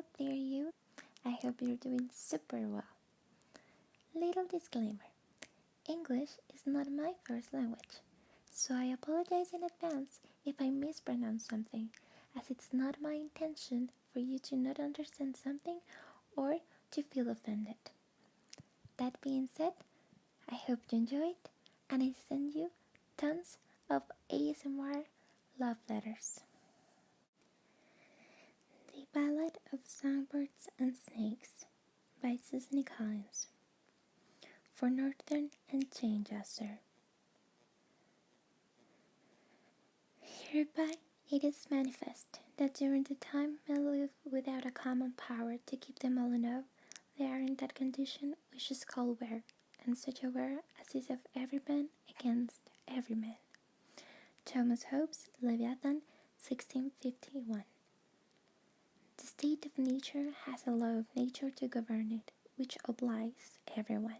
Hello there you, I hope you're doing super well. Little disclaimer, English is not my first language, so I apologize in advance if I mispronounce something, as it's not my intention for you to not understand something or to feel offended. That being said, I hope you enjoy it, and I send you tons of ASMR love letters. The Ballad of Songbirds and Snakes by Suzanne for Northern and Chainjaster. Hereby it is manifest that during the time men live without a common power to keep them all in awe, they are in that condition which is called war, and such a war as is of every man against every man. Thomas Hobbes, Leviathan, 1651. The state of nature has a law of nature to govern it, which obliges everyone,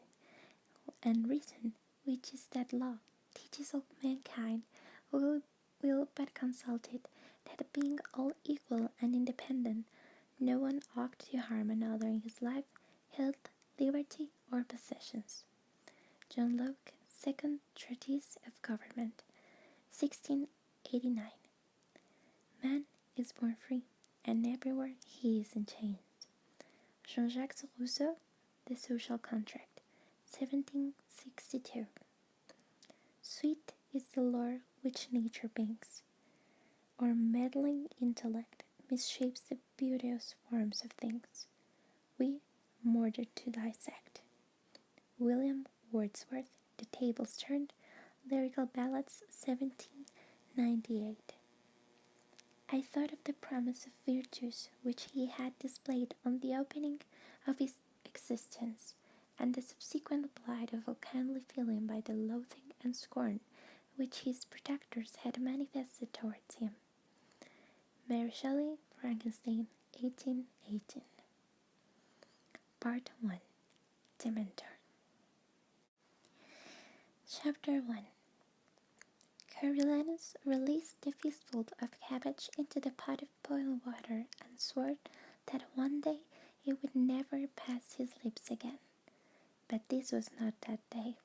and reason, which is that law, teaches all mankind who will but consult it, that being all equal and independent, no one ought to harm another in his life, health, liberty, or possessions. John Locke, Second Treatise of Government, 1689. Man is born free, and everywhere he is in chains. Jean-Jacques Rousseau, The Social Contract, 1762. Sweet is the lore which nature brings, or meddling intellect misshapes the beauteous forms of things. We murder to dissect. William Wordsworth, The Tables Turned, Lyrical Ballads, 1798. I thought of the promise of virtues which he had displayed on the opening of his existence, and the subsequent blight of all kindly feeling by the loathing and scorn which his protectors had manifested towards him. Mary Shelley, Frankenstein, 1818. Part 1. Dementor. Chapter 1. Coriolanus released the fistful of cabbage into the pot of boiling water and swore that one day it would never pass his lips again. But this was not that day.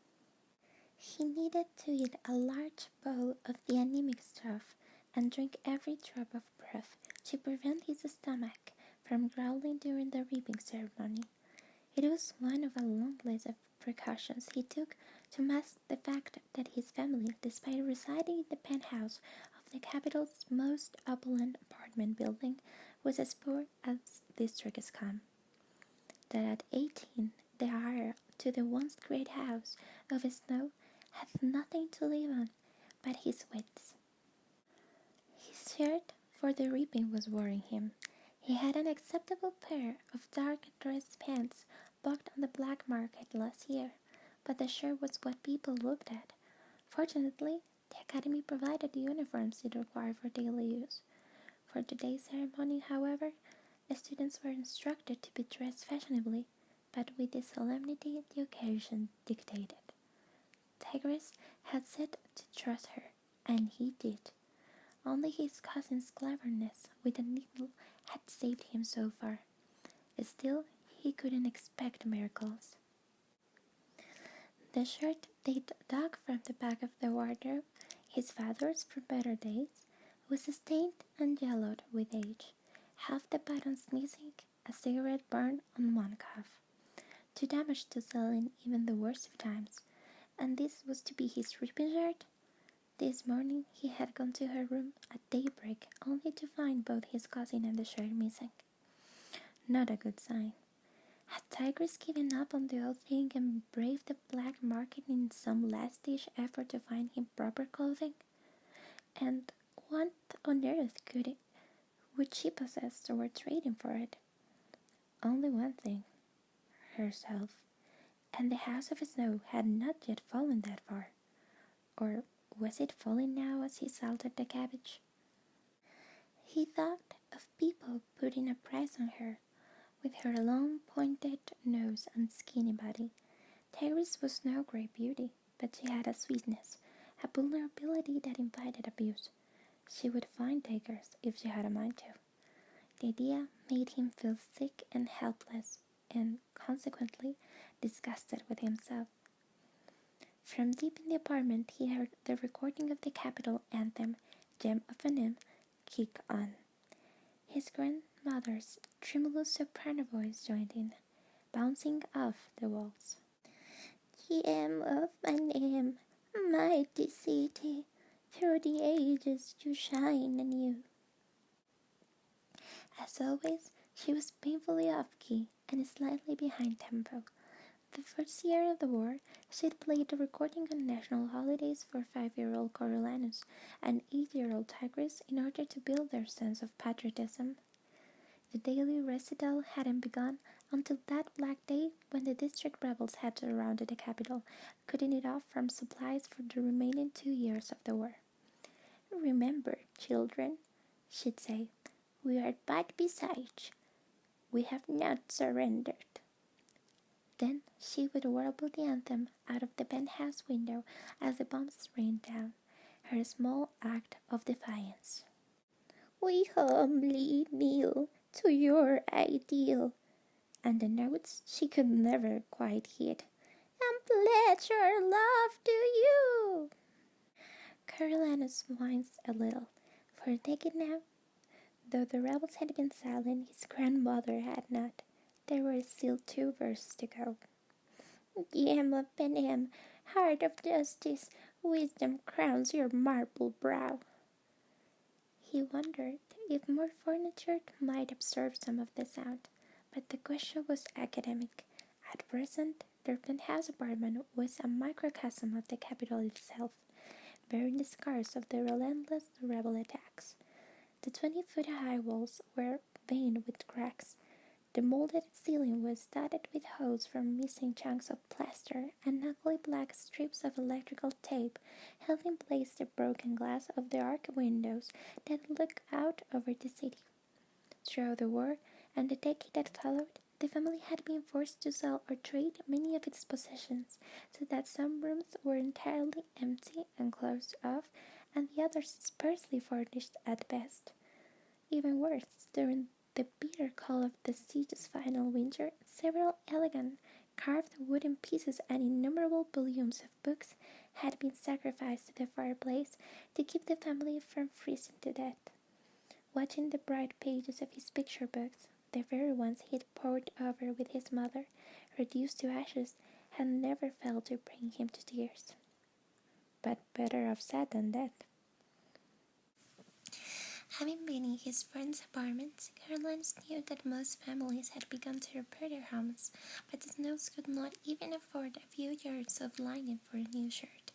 He needed to eat a large bowl of the anemic stuff and drink every drop of breath to prevent his stomach from growling during the reaping ceremony. It was one of a long list of precautions he took to mask the fact that his family, despite residing in the penthouse of the capital's most opulent apartment building, was as poor as district is come. That at 18, the heir to the once great house of Snow had nothing to live on but his wits. His shirt for the reaping was worrying him. He had an acceptable pair of dark dress pants bought on the black market last year, but the shirt was what people looked at. Fortunately, the academy provided the uniforms it required for daily use. For today's ceremony, however, the students were instructed to be dressed fashionably, but with the solemnity the occasion dictated. Tigress had said to trust her, and he did. Only his cousin's cleverness with a needle had saved him so far. Still, he couldn't expect miracles. The shirt they'd dug from the back of the wardrobe, his father's for better days, was stained and yellowed with age, half the buttons missing, a cigarette burned on one cuff. Too damaged to sell in even the worst of times, and this was to be his reaping shirt? This morning he had gone to her room at daybreak only to find both his cousin and the shirt missing. Not a good sign. Had Tigress given up on the old thing and braved the black market in some last-ditch effort to find him proper clothing? And what on earth would she possess toward trading for it? Only one thing, herself. And the House of Snow had not yet fallen that far. Or was it falling now as he salted the cabbage? He thought of people putting a price on her, with her long pointed nose and skinny body. Tigress was no great beauty, but she had a sweetness, a vulnerability that invited abuse. She would find takers if she had a mind to. The idea made him feel sick and helpless, and consequently disgusted with himself. From deep in the apartment he heard the recording of the Capitol anthem, Gem of an M, kick on. His grandmother's tremulous soprano voice joined in, bouncing off the walls. Gem of an M, mighty city, through the ages you shine anew. As always, she was painfully off-key and slightly behind tempo. The first year of the war, she'd played the recording on national holidays for 5-year-old Coriolanus and 8-year-old Tigris in order to build their sense of patriotism. The daily recital hadn't begun until that black day when the district rebels had surrounded the capital, cutting it off from supplies for the remaining 2 years of the war. Remember, children, she'd say, we are but besieged. We have not surrendered. Then she would warble the anthem out of the penthouse window as the bombs rained down, her small act of defiance. We humbly kneel to your ideal, and the notes she could never quite hit, and pledge our love to you. Coriolanus winds a little, for a decade now. Though the rebels had been silent, his grandmother had not. There were still 2 verses to go. Gem of Panem, heart of justice, wisdom crowns your marble brow. He wondered if more furniture might absorb some of the sound, but the question was academic. At present, their penthouse apartment was a microcosm of the capital itself, bearing the scars of the relentless rebel attacks. The 20-foot-high walls were veined with cracks. The molded ceiling was dotted with holes from missing chunks of plaster, and ugly black strips of electrical tape held in place the broken glass of the arch windows that looked out over the city. Throughout the war and the decade that followed, the family had been forced to sell or trade many of its possessions, so that some rooms were entirely empty and closed off, and the others sparsely furnished at best. Even worse, during the bitter cold of the siege's final winter, several elegant carved wooden pieces and innumerable volumes of books had been sacrificed to the fireplace to keep the family from freezing to death. Watching the bright pages of his picture books, the very ones he had pored over with his mother, reduced to ashes, had never failed to bring him to tears. But better off sad than dead. Having been in his friends' apartments, Coriolanus knew that most families had begun to repair their homes, but the Snows could not even afford a few yards of lining for a new shirt.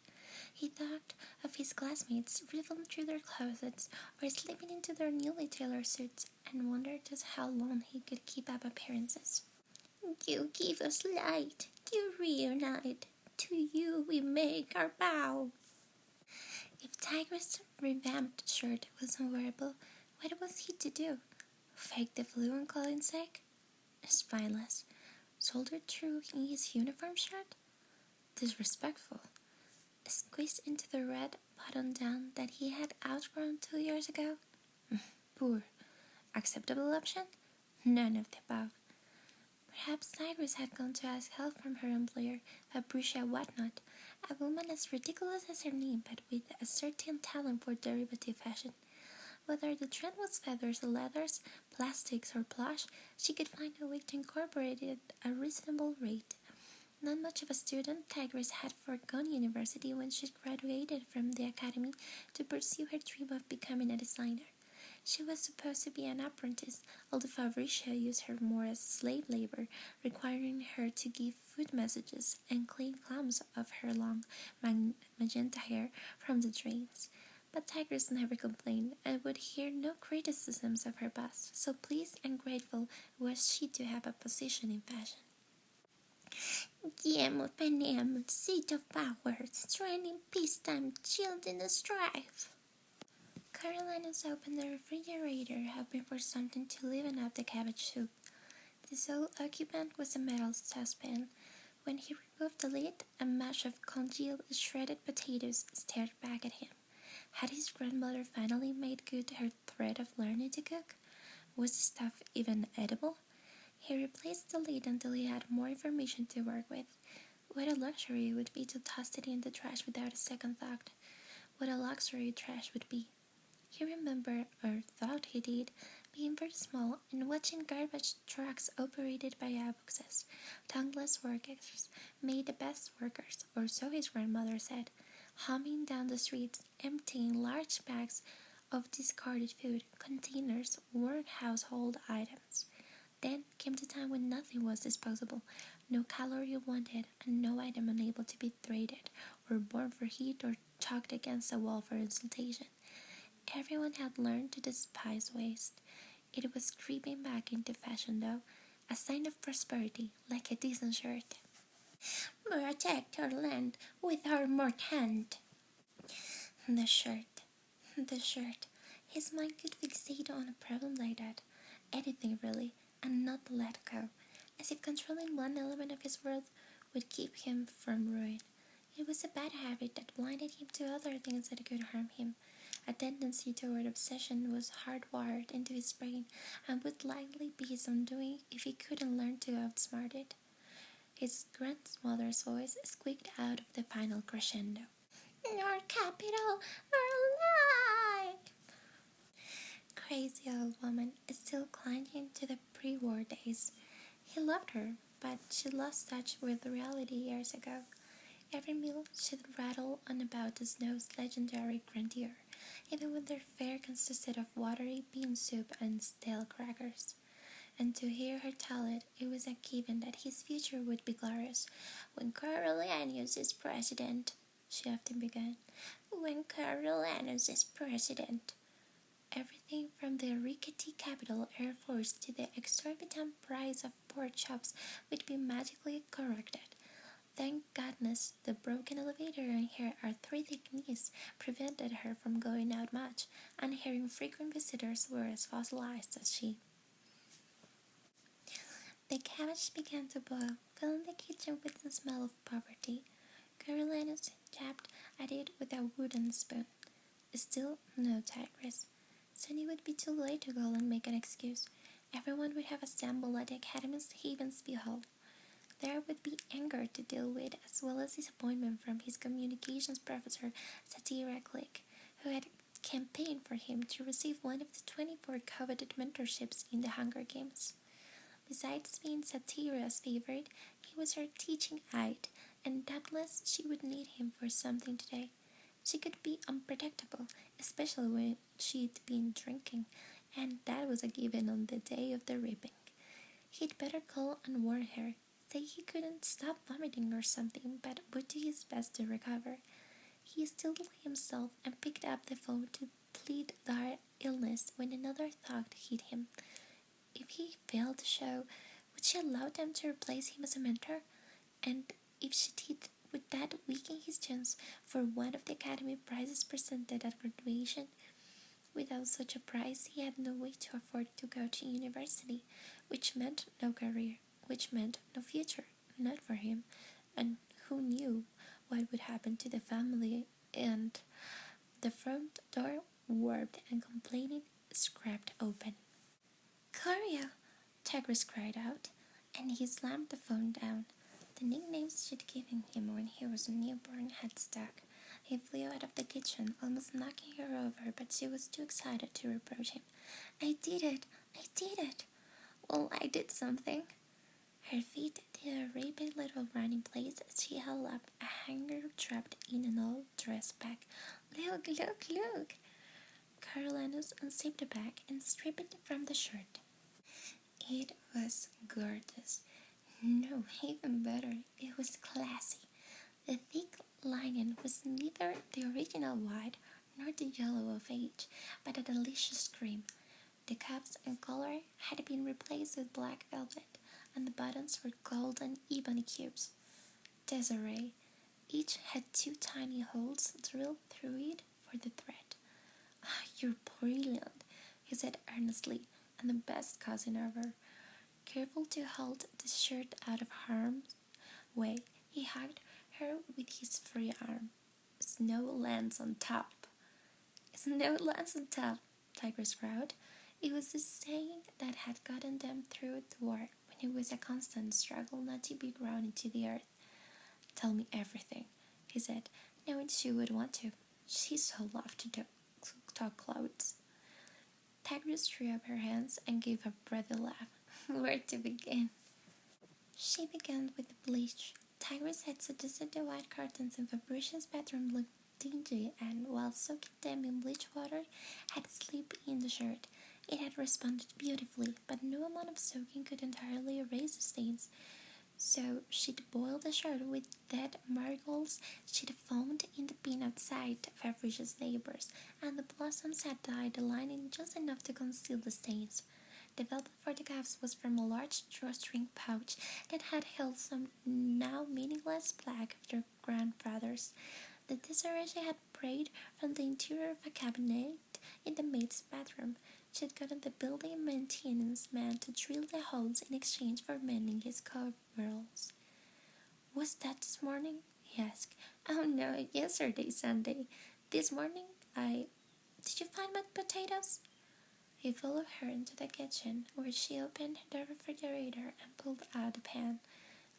He thought of his classmates ripping through their closets or slipping into their newly tailored suits, and wondered just how long he could keep up appearances. You give us light, you reunite, to you we make our bow. If Tigris' revamped shirt was unwearable, what was he to do? Fake the flu and call in sick? Spineless. Soldier through in his uniform shirt? Disrespectful. Squeezed into the red button-down that he had outgrown 2 years ago? Poor. Acceptable option? None of the above. Perhaps Tigris had gone to ask help from her employer, Fabricia Whatnot, a woman as ridiculous as her name, but with a certain talent for derivative fashion. Whether the trend was feathers or leathers, plastics or plush, she could find a way to incorporate it at a reasonable rate. Not much of a student, Tigris had forgone university when she graduated from the academy to pursue her dream of becoming a designer. She was supposed to be an apprentice, although Fabricia used her more as slave labor, requiring her to give food messages and clean clumps of her long magenta hair from the drains. But Tigris never complained, and would hear no criticisms of her boss, so pleased and grateful was she to have a position in fashion. Gem of Panem, seat of power, strength in peacetime, chilled in the strife. Coriolanus opened the refrigerator, hoping for something to liven up the cabbage soup. The sole occupant was a metal saucepan. When he removed the lid, a mash of congealed shredded potatoes stared back at him. Had his grandmother finally made good her threat of learning to cook? Was the stuff even edible? He replaced the lid until he had more information to work with. What a luxury it would be to toss it in the trash without a second thought. What a luxury trash would be. He remembered, or thought he did, being very small and watching garbage trucks operated by abuxes. Tongueless workers made the best workers, or so his grandmother said, humming down the streets, emptying large bags of discarded food, containers, worn household items. Then came the time when nothing was disposable, no calorie wanted, and no item unable to be traded, or born for heat or chucked against a wall for insulation. Everyone had learned to despise waste. It was creeping back into fashion though, a sign of prosperity, like a decent shirt. Protect our land with our more hand. The shirt. The shirt. His mind could fixate on a problem like that. Anything really, and not let go. As if controlling one element of his world would keep him from ruin. It was a bad habit that blinded him to other things that could harm him. A tendency toward obsession was hardwired into his brain and would likely be his undoing if he couldn't learn to outsmart it. His grandmother's voice squeaked out of the final crescendo. Your capital, our life! Crazy old woman is still clinging to the pre-war days. He loved her, but she lost touch with reality years ago. Every meal she'd rattle on about the snow's legendary grandeur, even when their fare consisted of watery bean soup and stale crackers. And to hear her tell it, it was a given that his future would be glorious. When Coriolanus is president, she often began. When Coriolanus is president. Everything from the rickety Capitol Air Force to the exorbitant price of pork chops would be magically corrected. Thank goodness the broken elevator and her arthritic knees prevented her from going out much, and her infrequent visitors were as fossilized as she. The cabbage began to boil, filling the kitchen with the smell of poverty. Coriolanus jabbed at it with a wooden spoon. Still no tigress. Soon it would be too late to go and make an excuse. Everyone would have assembled at the Academy's Havensby Hall. There would be anger to deal with, as well as disappointment from his communications professor, Satira Click, who had campaigned for him to receive one of the 24 coveted mentorships in the Hunger Games. Besides being Satira's favorite, he was her teaching aide, and doubtless she would need him for something today. She could be unpredictable, especially when she'd been drinking, and that was a given on the day of the ripping. He'd better call and warn her, say he couldn't stop vomiting or something, but would do his best to recover. He stilled himself and picked up the phone to plead dire illness when another thought hit him. If he failed to show, would she allow them to replace him as a mentor? And if she did, would that weaken his chance for one of the Academy prizes presented at graduation? Without such a prize, he had no way to afford to go to university, which meant no career, which meant no future, not for him, and who knew what would happen to the family. And the front door, warped and complaining, scraped open. Corio! Tigris cried out, and he slammed the phone down. The nicknames she'd given him when he was a newborn had stuck. He flew out of the kitchen, almost knocking her over, but she was too excited to reproach him. I did it! I did it! Well, I did something. Her feet did a rapid little running place as she held up a hanger trapped in an old dress bag. Look, look, look! Coriolanus unzipped the bag and stripped it from the shirt. It was gorgeous. No, even better, it was classy. The thick linen was neither the original white nor the yellow of age, but a delicious cream. The cuffs and collar had been replaced with black velvet, and the buttons were golden ebony cubes. Desiree, each had 2 tiny holes drilled through it for the thread. You're brilliant, he said earnestly, and the best cousin ever. Careful to hold the shirt out of harm's way, he hugged her with his free arm. Snow lands on top. Snow lands on top, Tigris growled. It was the saying that had gotten them through the war, when it was a constant struggle not to be ground into the earth. "Tell me everything," he said, knowing she would want to. She so loved to talk clouds. Tigris threw up her hands and gave a breathy laugh. Where to begin? She began with the bleach. Tigris had suggested the white curtains in Fabricia's bedroom looked dingy, and while soaking them in bleach water, had slipped in the shirt. It had responded beautifully, but no amount of soaking could entirely erase the stains. So she'd boiled the shirt with dead marigolds she'd found in the bin outside Fabricia's neighbors, and the blossoms had dyed the lining just enough to conceal the stains. The velvet for the cuffs was from a large drawstring pouch that had held some now meaningless plaque of their grandfathers. The disarray she had prayed from the interior of a cabinet in the maid's bathroom. She had gotten the building maintenance man to drill the holes in exchange for mending his coveralls. "Was that this morning?" he asked. "Oh no, yesterday, Sunday. This morning Did you find my potatoes?" He followed her into the kitchen, where she opened the refrigerator and pulled out a pan.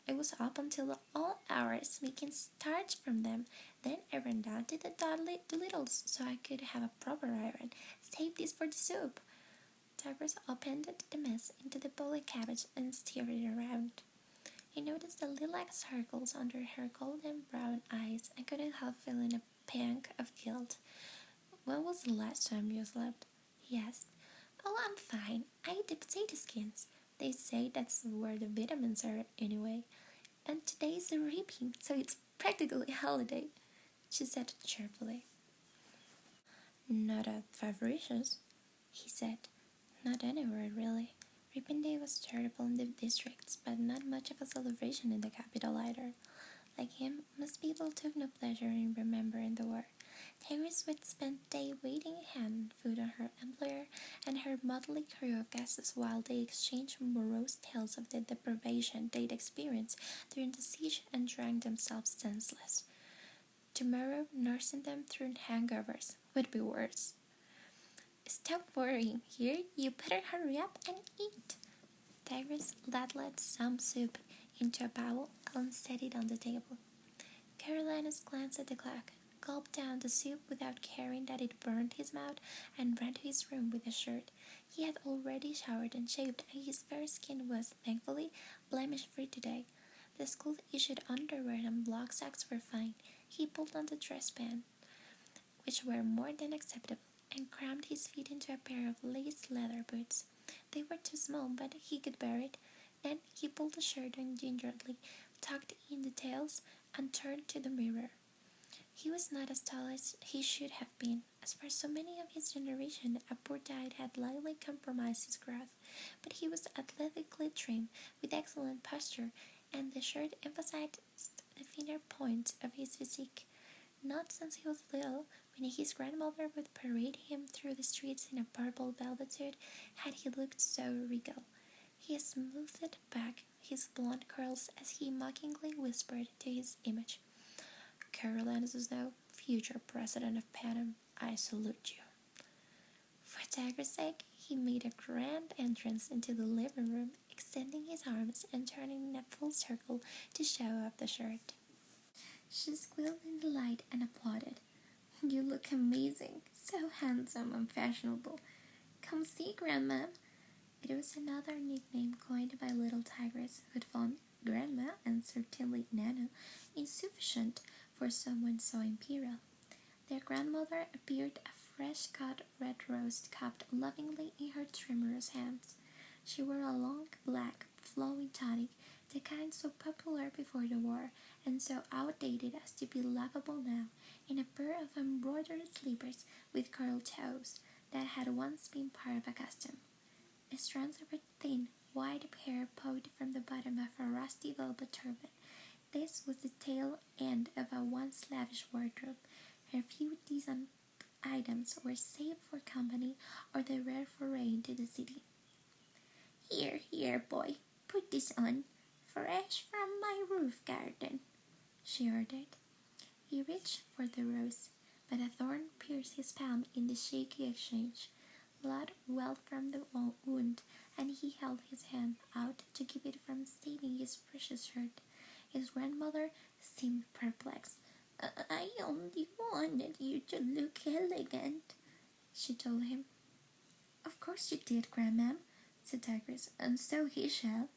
"I was up until all hours making starch from them. Then I ran down to the Doolittles so I could have a proper iron. Save this for the soup." Tigris opened the mess into the bowl of cabbage and stirred it around. He noticed the lilac circles under her golden brown eyes and couldn't help feeling a pang of guilt. "When was the last time you slept?" he asked. "Oh, I'm fine. I eat the potato skins. They say that's where the vitamins are anyway. And today's the reaping, so it's practically a holiday," she said cheerfully. "Not at Fabricia's," he said. "Not anywhere, really. Reaping Day was terrible in the districts, but not much of a celebration in the capital either. Like him, most people took no pleasure in remembering the war. Tigris would spend the day waiting hand food on her employer and her motley crew of guests while they exchanged morose tales of the deprivation they'd experienced during the siege and drank themselves senseless. Tomorrow, nursing them through hangovers would be worse. "Stop worrying here. You better hurry up and eat." Tigris ladled some soup into a bowl and set it on the table. Carolina's glanced at the clock, gulped down the soup without caring that it burned his mouth, and ran to his room with a shirt. He had already showered and shaved, and his fair skin was, thankfully, blemish-free today. The school-issued underwear and block socks were fine. He pulled on the dress pants, which were more than acceptable, and crammed his feet into a pair of lace leather boots. They were too small, but he could bear it. Then he pulled the shirt on gingerly, tucked in the tails, and turned to the mirror. He was not as tall as he should have been, as for so many of his generation a poor diet had lightly compromised his growth, but he was athletically trim, with excellent posture, and the shirt emphasized the finer points of his physique. Not since he was little, when his grandmother would parade him through the streets in a purple velvet suit, had he looked so regal. He smoothed back his blonde curls as he mockingly whispered to his image, "Carolina Snow, future president of Panem, I salute you." For Tiger's sake, he made a grand entrance into the living room, extending his arms and turning in a full circle to show off the shirt. She squealed in delight and applauded. "You look amazing, so handsome and fashionable. Come see, Grandma." It was another nickname coined by little Tigris, who'd found Grandma, and certainly Nana, insufficient for someone so imperial. Their grandmother appeared a fresh-cut red rose cupped lovingly in her tremulous hands. She wore a long, black, flowing tunic, the kind so popular before the war, and so outdated as to be laughable now, and a pair of embroidered slippers with curled toes that had once been part of a costume. Strands of her thin, white hair pouted from the bottom of her rusty velvet turban. This was the tail end of a once lavish wardrobe. Her few decent items were saved for company or the rare foray into the city. "Here, here, boy, put this on. Fresh from my roof garden," she ordered. He reached for the rose, but a thorn pierced his palm in the shaky exchange. Blood welled from the wound, and he held his hand out to keep it from staining his precious shirt. His grandmother seemed perplexed. "I only wanted you to look elegant," she told him. "Of course you did, Grandmam," said Tigress, "and so he shall."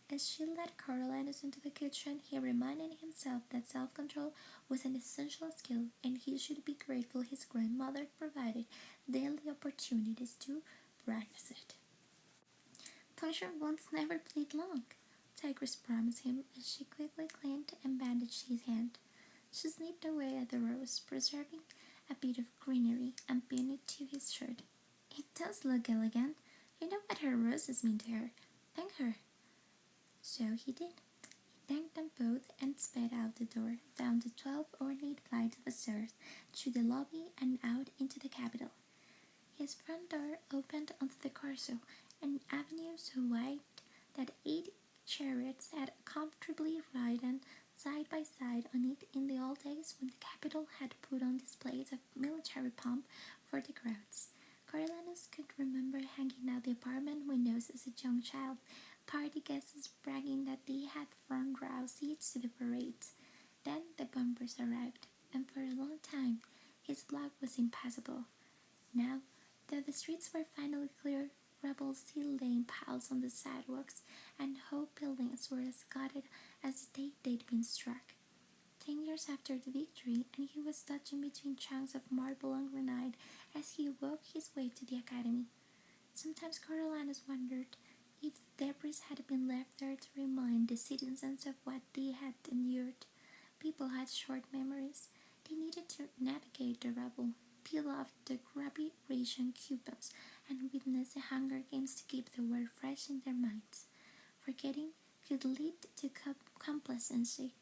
As she led Coriolanus into the kitchen, he reminded himself that self-control was an essential skill, and he should be grateful his grandmother provided daily opportunities to practice it. "Puncture wounds never bleed long," Tigress promised him as she quickly cleaned and bandaged his hand. She snipped away at the rose, preserving a bit of greenery, and pinned it to his shirt. "It does look elegant. You know what her roses mean to her. Thank her." So he did. He thanked them both and sped out the door, down the 12 ornate flights of stairs, through the lobby and out into the Capitol. His front door opened onto the Corso, an avenue so wide that 8 chariots had comfortably ridden side by side on it in the old days when the Capitol had put on displays of military pomp for the crowds. Coriolanus could remember hanging out the apartment windows as a young child, party guests bragging that they had front row seats to the parades. Then the bumpers arrived, and for a long time his block was impassable. Now, though the streets were finally clear, rubble still lay in piles on the sidewalks, and whole buildings were as gutted as the day they'd been struck. 10 years after the victory, and he was dodging between chunks of marble and granite as he woke his way to the academy. Sometimes Coriolanus wondered if the debris had been left there to remind the citizens of what they had endured. People had short memories. They needed to navigate the rubble, peel off the grubby ration coupons, and witness the Hunger Games to keep the war fresh in their minds. Forgetting could lead to complacency,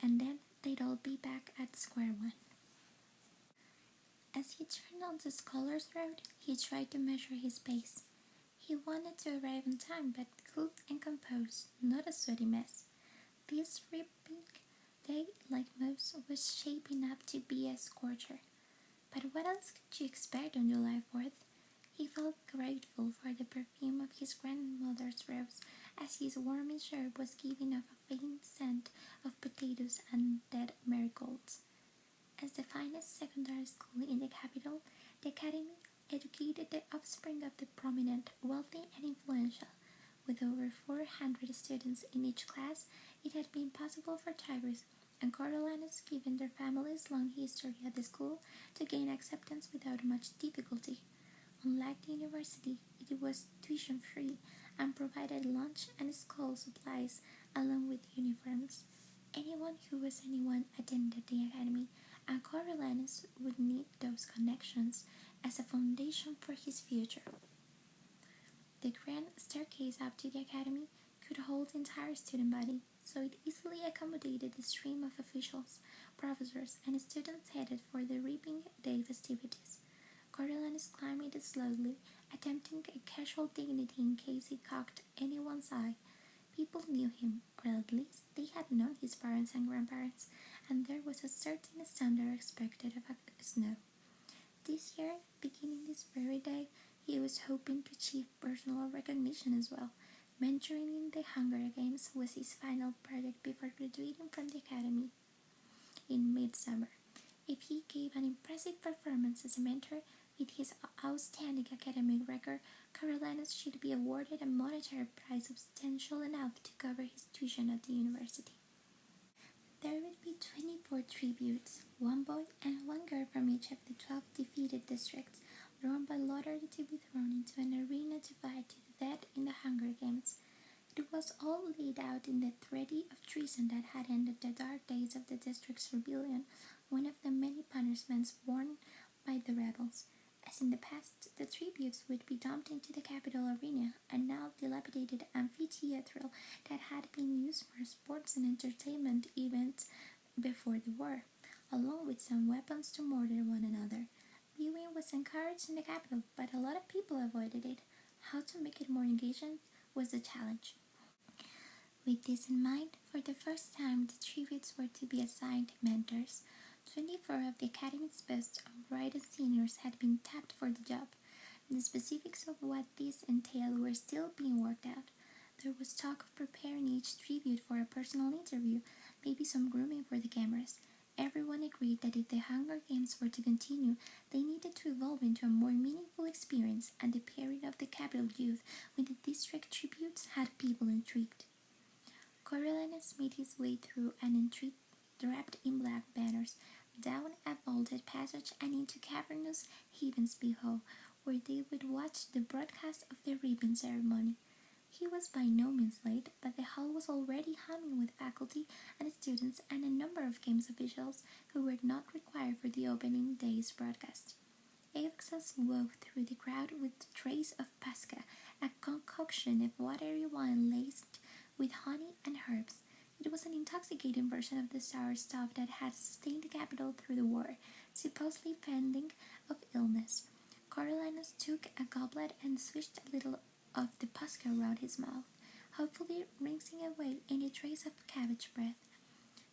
and then they'd all be back at square one. As he turned on the Scholars Road, he tried to measure his pace. He wanted to arrive on time, but cool and composed, not a sweaty mess. This ripping day, like most, was shaping up to be a scorcher. But what else could you expect on July 4th? He felt grateful for the perfume of his grandmother's rose, as his warming shirt was giving off a faint scent of potatoes and dead marigolds. As the finest secondary school in the capital, the academy educated the offspring of the prominent, wealthy, and influential. With over 400 students in each class, it had been possible for Tigress and Coriolanus, given their families' long history at the school, to gain acceptance without much difficulty. Unlike the university, it was tuition-free and provided lunch and school supplies along with uniforms. Anyone who was anyone attended the academy, and Coriolanus would need those connections as a foundation for his future. The grand staircase up to the academy could hold the entire student body, so it easily accommodated the stream of officials, professors, and students headed for the Reaping Day festivities. Coriolanus climbed it slowly, attempting a casual dignity in case he cocked anyone's eye. People knew him, or at least they had known his parents and grandparents, and there was a certain standard expected of a snow. This year, beginning this very day, he was hoping to achieve personal recognition as well. Mentoring in the Hunger Games was his final project before graduating from the academy in midsummer. If he gave an impressive performance as a mentor with his outstanding academic record, Coriolanus should be awarded a monetary prize substantial enough to cover his tuition at the university. There would be 24 tributes, one boy and one girl from each of the 12 defeated districts, drawn by lottery to be thrown into an arena to fight to the death in the Hunger Games. It was all laid out in the treaty of treason that had ended the dark days of the district's rebellion, one of the many punishments borne by the rebels. As in the past, the tributes would be dumped into the Capitol arena, a now dilapidated amphitheater that had been used for sports and entertainment events before the war, along with some weapons to murder one another. Viewing was encouraged in the Capitol, but a lot of people avoided it. How to make it more engaging was the challenge. With this in mind, for the first time, the tributes were to be assigned mentors. 24 of the Academy's best and brightest seniors had been tapped for the job. The specifics of what this entailed were still being worked out. There was talk of preparing each tribute for a personal interview, maybe some grooming for the cameras. Everyone agreed that if the Hunger Games were to continue, they needed to evolve into a more meaningful experience, and the period of the capital youth with the district tributes had people intrigued. Coriolanus made his way through an entry draped in black banners, down a vaulted passage and into cavernous Heavensby Hall, where they would watch the broadcast of the ribbon ceremony. He was by no means late, but the hall was already humming with faculty and students and a number of games officials who were not required for the opening day's broadcast. Alexis wove through the crowd with trays of pasca, a concoction of watery wine laced with honey and herbs. It was an intoxicating version of the sour stuff that had sustained the capital through the war, supposedly pending of illness. Coriolanus took a goblet and swished a little of the pasca around his mouth, hopefully rinsing away any trace of cabbage breath.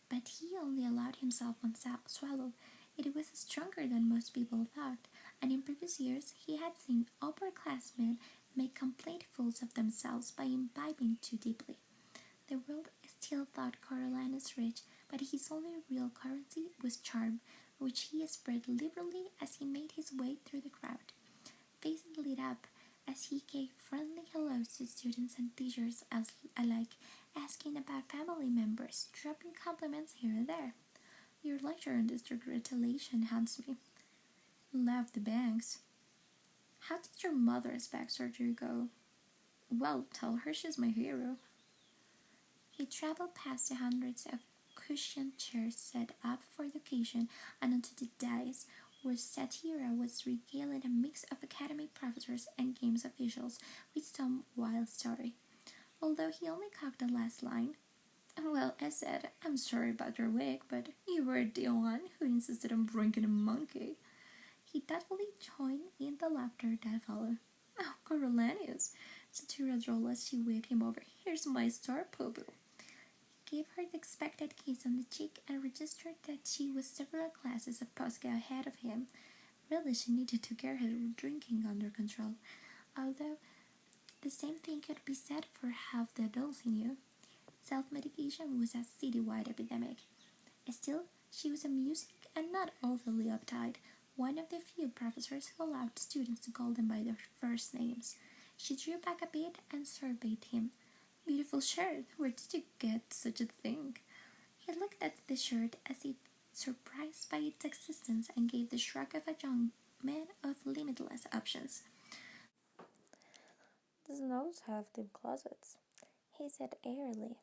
But he only allowed himself one swallow. It was stronger than most people thought, and in previous years he had seen upperclassmen make complete fools of themselves by imbibing too deeply. The world still thought Coriolanus rich, but his only real currency was charm, which he spread liberally as he made his way through the crowd. Faces lit up as he gave friendly hellos to students and teachers alike, asking about family members, dropping compliments here and there. Your lecture on district retaliation haunts me. Love the banks. How did your mother's back surgery go? Well, tell her she's my hero. He traveled past the hundreds of cushioned chairs set up for the occasion and onto the dais where Satira was regaling a mix of academy professors and games officials with some wild story. Although he only caught the last line. Well, I said, I'm sorry about your wig, but you were the one who insisted on bringing a monkey. He thoughtfully joined in the laughter that followed. Oh, Coriolanus, Satira drawled as she waved him over. Here's my star pupil. Gave her the expected kiss on the cheek and registered that she was several classes of Posca ahead of him. Really, she needed to get her drinking under control, although the same thing could be said for half the adults he knew. Self-medication was a citywide epidemic. Still, she was amusing and not overly uptight, one of the few professors who allowed students to call them by their first names. She drew back a bit and surveyed him. Beautiful shirt. Where did you get such a thing? He looked at the shirt as if surprised by its existence and gave the shrug of a young man of limitless options. The Snows have deep closets, he said airily.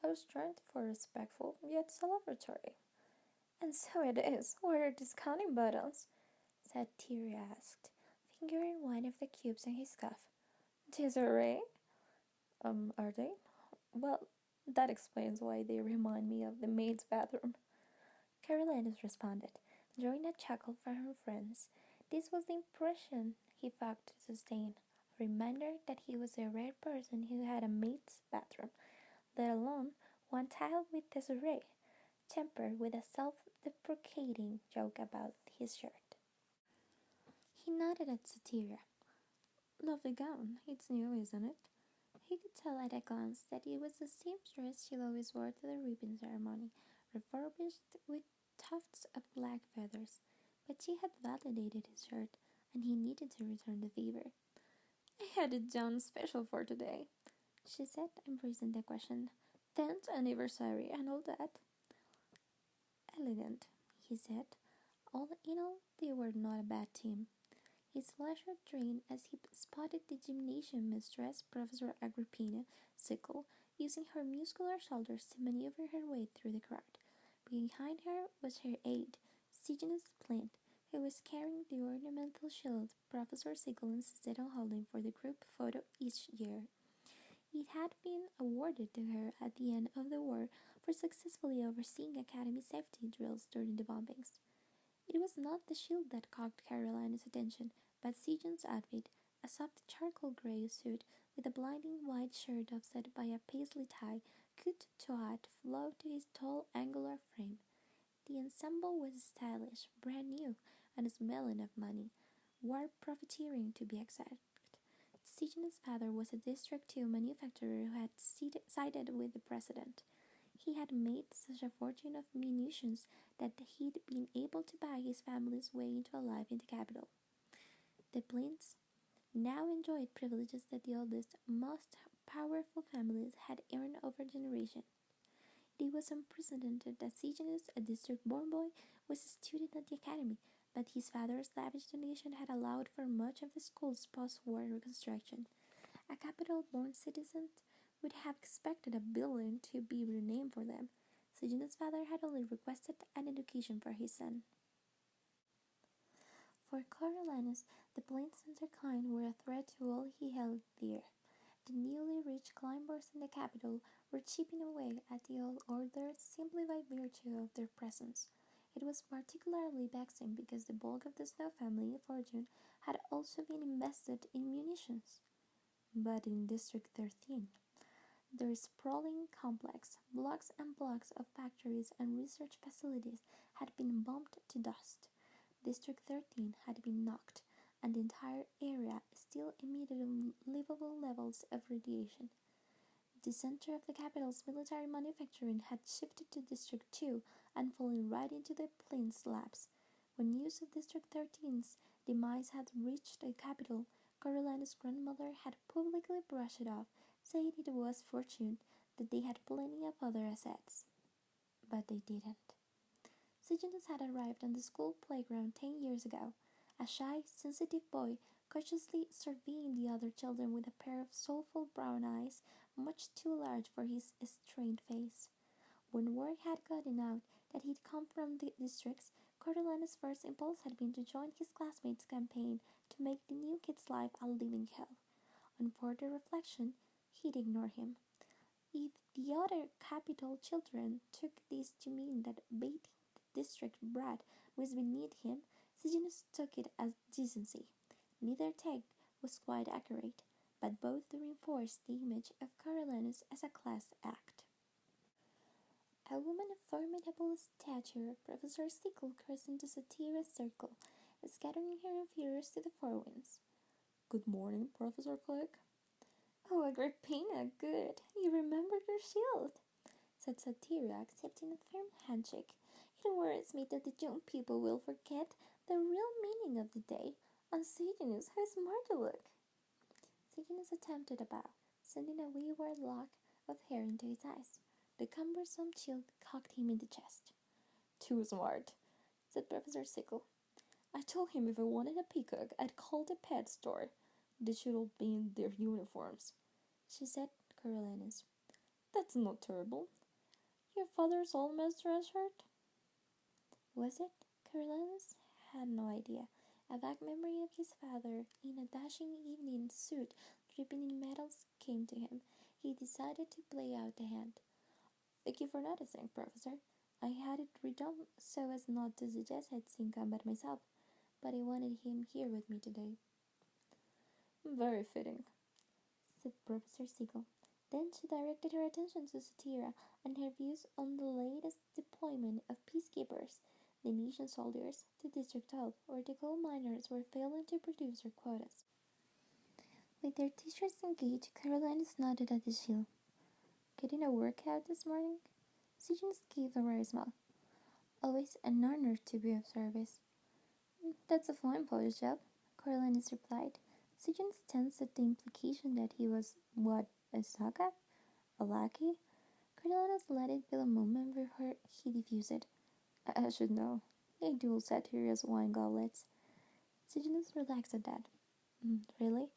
I was trying to be respectful yet celebratory. And so it is. Where are discounting buttons? Said Thierry asked, fingering one of the cubes in his cuff. Disarray? Are they? Well, that explains why they remind me of the maid's bathroom. Carolinus responded, drawing a chuckle from her friends. This was the impression he failed to sustain, a reminder that he was a rare person who had a maid's bathroom, let alone one tiled with disarray, tempered with a self-deprecating joke about his shirt. He nodded at Satira. Lovely gown. It's new, isn't it? He could tell at a glance that it was the same dress she always wore to the ribbon ceremony, refurbished with tufts of black feathers. But she had validated his shirt, and he needed to return the favor. I had it done special for today, she said, embracing the question. 10th anniversary and all that. Elegant, he said. All in all, they were not a bad team. His pleasure drained as he spotted the gymnasium mistress, Professor Agrippina Sickle, using her muscular shoulders to maneuver her way through the crowd. Behind her was her aide, Sejanus Plint, who was carrying the ornamental shield Professor Sickle insisted on holding for the group photo each year. It had been awarded to her at the end of the war for successfully overseeing Academy safety drills during the bombings. It was not the shield that caught Carolina's attention, but Sejan's outfit, a soft charcoal gray suit with a blinding white shirt offset by a paisley tie, cut taut flowed to his tall, angular frame. The ensemble was stylish, brand new, and smelling of money. war profiteering to be exact. Sejan's father was a District 2 manufacturer who had sided with the president. He had made such a fortune of munitions that he'd been able to buy his family's way into a life in the capital. The Blints now enjoyed privileges that the oldest, most powerful families had earned over generations. It was unprecedented that Sejanus, a district-born boy, was a student at the academy, but his father's lavish donation had allowed for much of the school's post-war reconstruction. A capital-born citizen would have expected a building to be renamed for them. Sejanus' father had only requested an education for his son. For Coriolanus, the Blints and their kind were a threat to all he held dear. The newly rich climbers in the capital were chipping away at the old order simply by virtue of their presence. It was particularly vexing because the bulk of the Snow family fortune had also been invested in munitions. But in District 13, their sprawling complex, blocks and blocks of factories and research facilities had been bombed to dust. District 13 had been knocked, and the entire area still emitted unlivable levels of radiation. The center of the capital's military manufacturing had shifted to District 2 and fallen right into the plane's laps. When news of District 13's demise had reached the capital, Carolina's grandmother had publicly brushed it off, saying it was fortunate that they had plenty of other assets. But they didn't. Sejanus had arrived on the school playground 10 years ago, a shy, sensitive boy cautiously surveying the other children with a pair of soulful brown eyes much too large for his strained face. When word had gotten out that he'd come from the districts, Coriolanus' first impulse had been to join his classmates' campaign to make the new kid's life a living hell. On further reflection, he'd ignore him. If the other capital children took this to mean that baiting the district brat was beneath him, Sejanus took it as decency. Neither take was quite accurate, but both reinforced the image of Coriolanus as a class act. A woman of formidable stature, Professor Sickle crossed into Satira's circle, scattering her inferiors to the four winds. "Good morning, Professor Clegg." "Oh, Agrippina, good. You remembered your shield," said Satira, accepting a firm handshake. "It worries me that the young people will forget the real meaning of the day. And Sejanus, how smart you look." Sejanus attempted a bow, sending a wayward lock of hair into his eyes. The cumbersome shield cocked him in the chest. "Too smart," said Professor Sickle. "I told him if I wanted a peacock, I'd call the pet store. They should all be in their uniforms," she said to Coriolanus. "That's not terrible. Your father's almost dress shirt?" Was it? Coriolanus had no idea. A vague memory of his father in a dashing evening suit dripping in medals came to him. He decided to play out the hand. "Thank you for noticing, Professor. I had it redone so as not to suggest I'd seen combat myself, but I wanted him here with me today." "Very fitting," said Professor Siegel. Then she directed her attention to Satira and her views on the latest deployment of peacekeepers, the mission soldiers, to District 12, where the coal miners were failing to produce their quotas. With their teachers engaged, Carolina's nodded at the shield. "Getting a workout this morning?" Sejanus gave a rare smile. "Always an honor to be of service." "That's a fine boy's job," Coriolanus replied. Sejanus tensed at the implication that he was, what, a saga? A lackey? Coriolanus let it be a moment before he diffused it. "I should know. They dual Satiria's wine goblets." Sejanus relaxed at that. "Really?"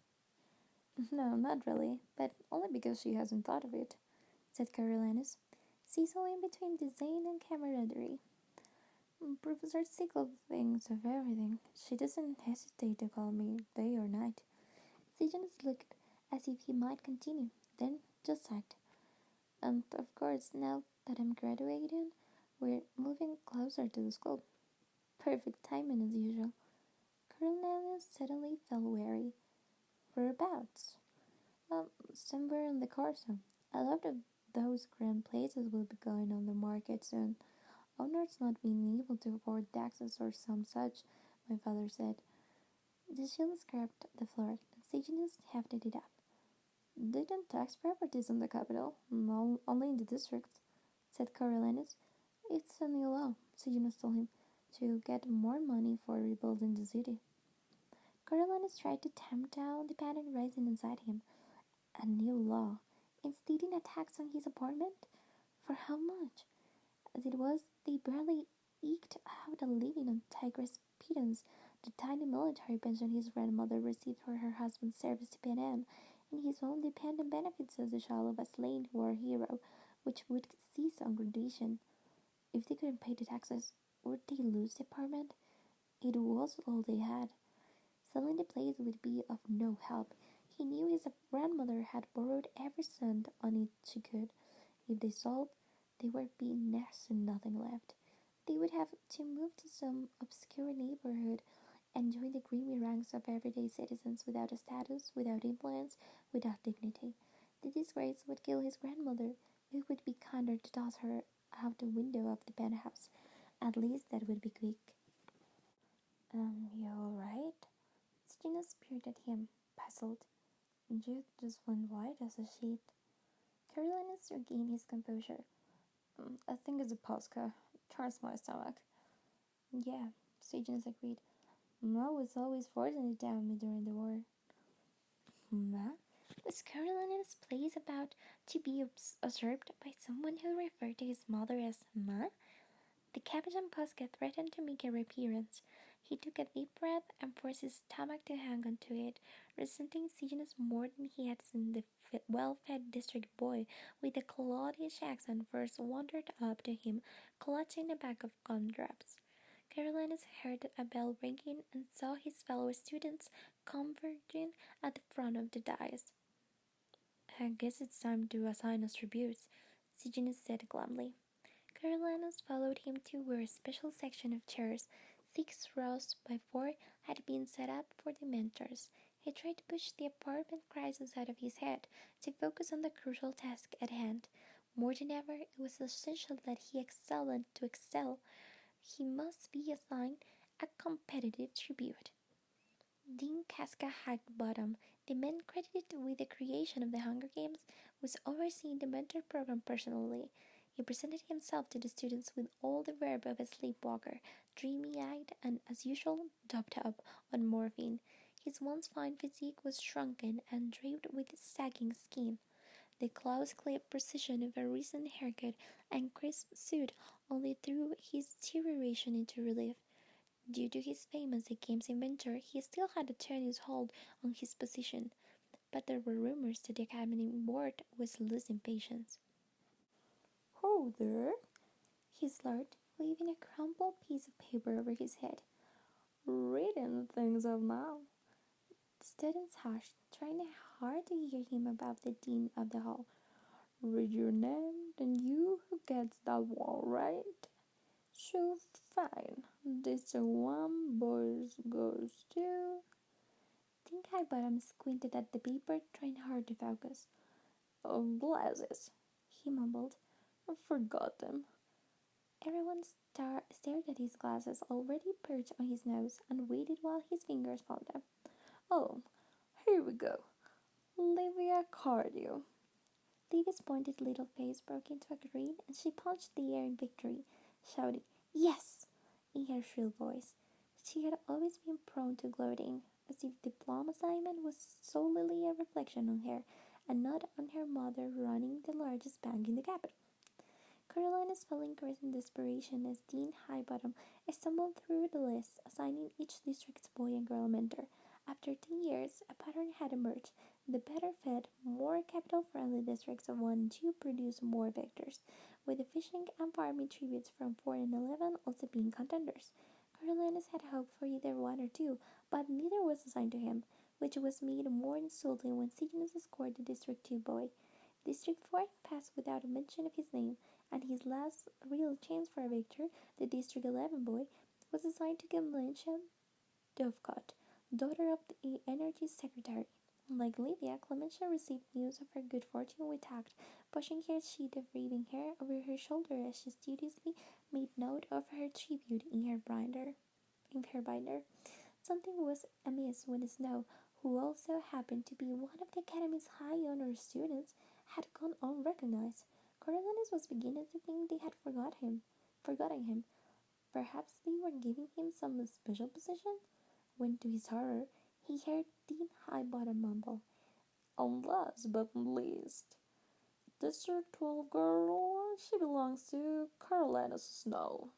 "No, not really, but only because she hasn't thought of it," said Coriolanus, sizzling between disdain and camaraderie. "Professor Sickle thinks of everything. She doesn't hesitate to call me day or night." Sejanus looked as if he might continue, then just sighed. "And of course, now that I'm graduating, we're moving closer to the school." "Perfect timing as usual." Coriolanus suddenly felt weary. "Whereabouts?" "Somewhere in the Corso. A lot of those grand places will be going on the market soon. Owners not being able to afford taxes or some such, my father said." The shield scraped the floor, and Sejanus hefted it up. They don't tax properties in the capital, no, only in the districts, said Coriolanus. It's a new law, Sejanus told him, to get more money for rebuilding the city. Coriolanus tried to tamp down the panic rising inside him. A new law, instituting a tax on his apartment? For how much? As it was, they barely eked out a living on Tigress pittance, the tiny military pension his grandmother received for her husband's service to Panem, and his own dependent benefits as the child of a slain war hero, which would cease on graduation. If they couldn't pay the taxes, would they lose the apartment? It was all they had. Selling the place would be of no help. He knew his grandmother had borrowed every cent on it she could. If they sold, there would be next to nothing left. They would have to move to some obscure neighborhood and join the grimy ranks of everyday citizens without a status, without influence, without dignity. The disgrace would kill his grandmother. It would be kinder to toss her out the window of the penthouse. At least that would be quick. You alright? Skinner peered at him, puzzled. Jude just went white as a sheet. Carolinus regained his composure. I think it's a Posca. Turns my stomach. Yeah, Sejanus agreed. Ma was always forcing it down me during the war. Ma? Was Carolinus' place about to be usurped by someone who referred to his mother as Ma? The Capuchin Posca threatened to make a reappearance. He took a deep breath and forced his stomach to hang onto it, resenting Sejanus more than he had seen the well-fed district boy with a cloddish accent first wandered up to him, clutching a bag of gumdrops. Carolinus heard a bell ringing and saw his fellow students converging at the front of the dais. I guess it's time to assign us tributes, Sejanus said glumly. Carolinus followed him to where a special section of chairs, 6 rows by 4, had been set up for the mentors. He tried to push the apartment crisis out of his head to focus on the crucial task at hand. More than ever, it was essential that he excel, and to excel, he must be assigned a competitive tribute. Dean Casca Higbottom, the man credited with the creation of the Hunger Games, was overseeing the mentor program personally. He presented himself to the students with all the verve of a sleepwalker, dreamy-eyed and, as usual, doped up on morphine. His once fine physique was shrunken and draped with sagging skin. The close-clipped precision of a recent haircut and crisp suit only threw his deterioration into relief. Due to his fame as a games inventor, he still had a tenuous hold on his position, but there were rumors that the Academy board was losing patience. "Who there?" he slurred, waving a crumpled piece of paper over his head. "Reading things of now." The students hushed, trying hard to hear him above the din of the hall. "Read your name, then you who gets that one right. So fine. This one boys goes to..." Think Highbottom squinted at the paper, trying hard to focus. "Oh, glasses," he mumbled. "I forgot them." Everyone stared at his glasses, already perched on his nose, and waited while his fingers found them. "Oh, here we go. Livia Cardio." Livy's pointed little face broke into a grin, and she punched the air in victory, shouting, "Yes!" in her shrill voice. She had always been prone to gloating, as if the plum assignment was solely a reflection on her, and not on her mother running the largest bank in the capital. Carolina's fell increased in desperation as Dean Highbottom stumbled through the list, assigning each district's boy and girl mentor. After 10 years, a pattern had emerged. The better-fed, more capital-friendly districts of 1 and 2 produced more victors, with the fishing and farming tributes from 4 and 11 also being contenders. Carolina's had hoped for either 1 or 2, but neither was assigned to him, which was made more insulting when Cygnus scored the District 2 boy. District 4 passed without a mention of his name, and his last real chance for a victor, the District 11 boy, was assigned to Clementia Dovecott, daughter of the Energy Secretary. Like Livia, Clementia received news of her good fortune with tact, pushing her sheet of raven hair over her shoulder as she studiously made note of her tribute in her binder. Something was amiss when Snow, who also happened to be one of the Academy's high honor students, had gone unrecognized. Coriolanus was beginning to think they had forgotten him. Perhaps they were giving him some special position, when to his horror he heard Dean Highbottom mumble, "On last but not least, this 12 girl, she belongs to Coriolanus Snow."